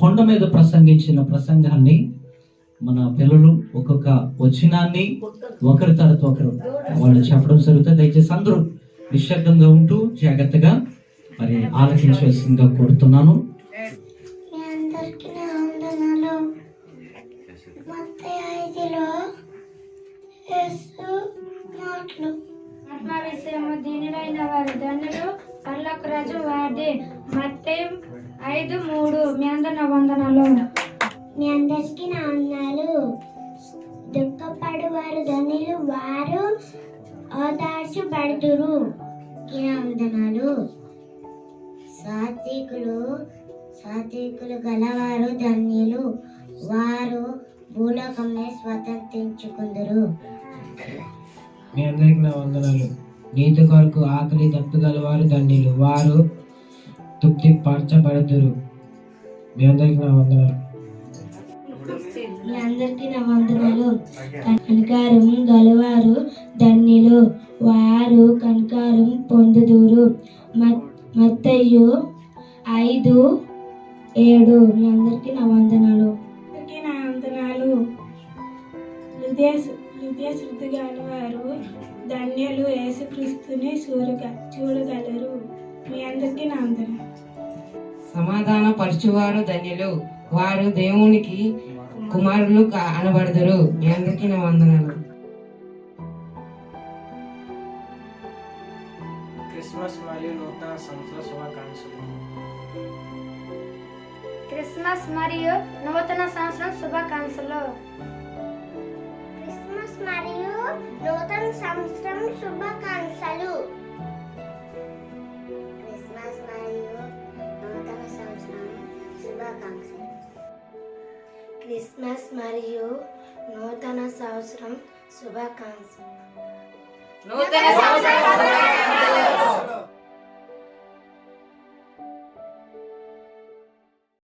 కొండ మీద ప్రసంగించిన ప్రసంగాన్ని మన పిల్లలు ఒక్కొక్క వచనాన్ని ఒకరి తర్వాత ఒకరు వాళ్ళు చెప్పడం జరుగుతుంది. దయచేసి అందరూ నిశ్శబ్దంగా ఉంటూ జాగ్రత్తగా మరి ఆలోచించవలసిందిగా కోరుతున్నాను. దీనిలైన వారు ధనులు పర్లకు రాజు వాడే మత్తయి 5:3. మీ అందరి వందనాలు. మీ అందరికి నా వందనాలు. దుఃఖపడు వారు ధనులు, వారు ఓదార్చబడుదురు. నా వందనాలు. సాత్వికులు గలవారు ధన్యులు, వారు భూలోకంలో స్వతంత్రించుకుందరు. మీ అందరికి నా వందనాలు. నీతి కొరకు ఆకలి దప్పుగలవారు ధన్యులు, వారు తృప్తి పరచబడుదురు. మీ అందరికి నా వందనాలు. మీ అందరికి నా వందనాలు. కనికారం గలవారు ధన్యులు, వారు కనికారం పొందుదురు. మత్తయి 5:7. మీ అందరికి నా వందనాలు. నా వందనాలు. శృద్ధి కాని వారు ధన్యులు, యేసుక్రీస్తుని చూడగలరు. మీ అందరికీ నా వందనాలు. సమాధాన పరచువారు ధన్యులు, వారు దేవునికి కుమారులు అనబడదురు. మీ అందరికీ నా వందనాలు. క్రిస్మస్ మరియు నూతన సంవత్సర శుభాకాంక్షలు. క్రిస్మస్ మరియు నూతన సంవత్సరం శుభాకాంక్షలు. క్రిస్మస్ మరియు నూతన సంవత్సరం శుభాకాంక్షలు. క్రిస్మస్ మరియు నూతన సంవత్సరం శుభాకాంక్షలు. క్రిస్మస్ మరియు నూతన సంవత్సరం శుభాకాంక్షలు. నూతన సంవత్సరం